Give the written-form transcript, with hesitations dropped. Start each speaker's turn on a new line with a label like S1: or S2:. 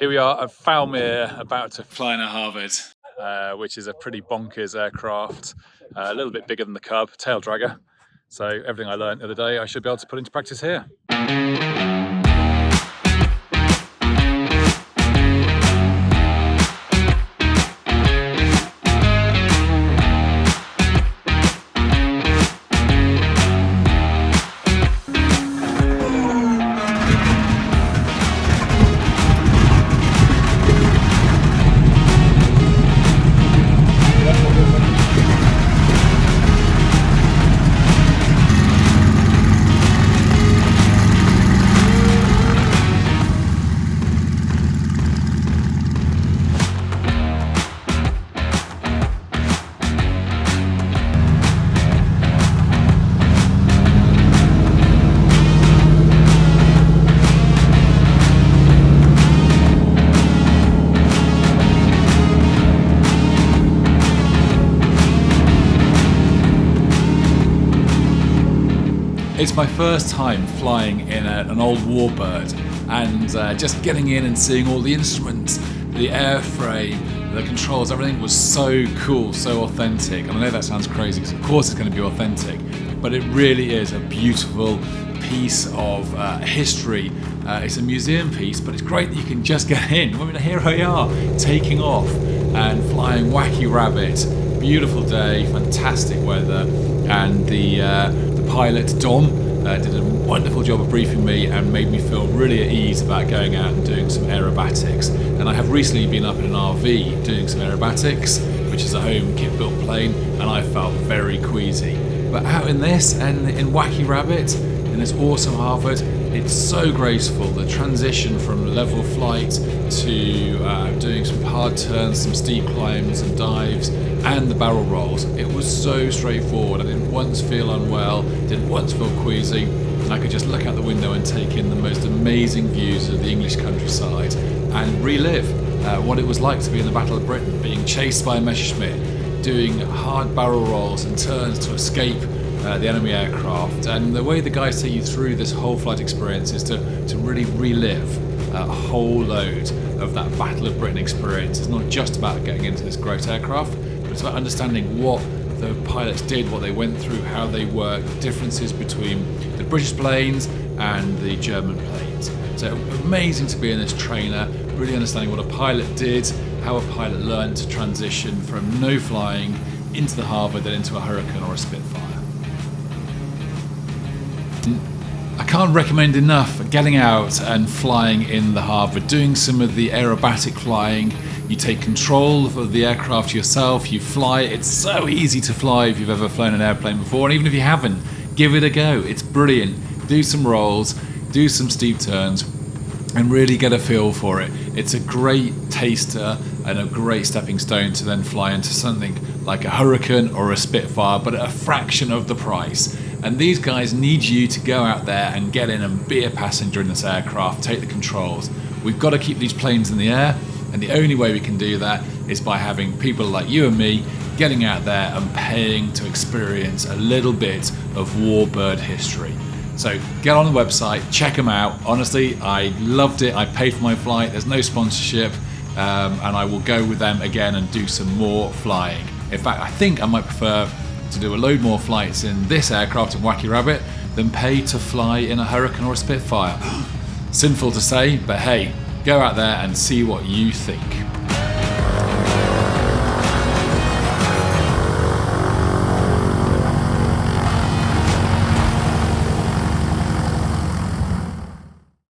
S1: Here we are at Fowlmere, about to fly in a Harvard, which is a pretty bonkers aircraft, a little bit bigger than the Cub, tail dragger. So everything I learned the other day I should be able to put into practice here. It's my first time flying in an old warbird, and just getting in and seeing all the instruments, the airframe, the controls, everything was so cool, so authentic. And I know that sounds crazy because of course it's going to be authentic, but it really is a beautiful piece of history. It's a museum piece, but it's great that you can just get in. I mean, here we are, taking off and flying Wackey Wabbit. Beautiful day, fantastic weather, and the pilot, Dom, did a wonderful job of briefing me and made me feel really at ease about going out and doing some aerobatics. And I have recently been up in an RV doing some aerobatics, which is a home kit-built plane, and I felt very queasy. But out in this, and in Wackey Wabbit, in this awesome Harvard, it's so graceful. The transition from level flight to doing some hard turns, some steep climbs and dives, and the barrel rolls. It was so straightforward. I didn't once feel unwell, didn't once feel queasy. I could just look out the window and take in the most amazing views of the English countryside and relive what it was like to be in the Battle of Britain, being chased by a Messerschmitt, doing hard barrel rolls and turns to escape the enemy aircraft. And the way the guys take you through this whole flight experience is to really relive a whole load of that Battle of Britain experience. It's not just about getting into this great aircraft, but it's about understanding what the pilots did, what they went through, how they worked, the differences between the British planes and the German planes. So amazing to be in this trainer, really understanding what a pilot did, how a pilot learned to transition from no flying into the Harvard, then into a Hurricane or a Spitfire. I can't recommend enough getting out and flying in the Harvard, doing some of the aerobatic flying. You take control of the aircraft yourself, you fly. It's so easy to fly if you've ever flown an airplane before, and even if you haven't, give it a go. It's brilliant. Do some rolls, do some steep turns, and really get a feel for it. It's a great taster and a great stepping stone to then fly into something like a Hurricane or a Spitfire, but at a fraction of the price. And these guys need you to go out there and get in and be a passenger in this aircraft, take the controls. We've got to keep these planes in the air, and the only way we can do that is by having people like you and me getting out there and paying to experience a little bit of warbird history. So get on the website, check them out. Honestly, I loved it. I paid for my flight. There's no sponsorship, and I will go with them again and do some more flying. In fact, I think I might prefer to do a load more flights in this aircraft in Wackey Wabbit than pay to fly in a Hurricane or a Spitfire. Sinful to say, but hey, go out there and see what you think.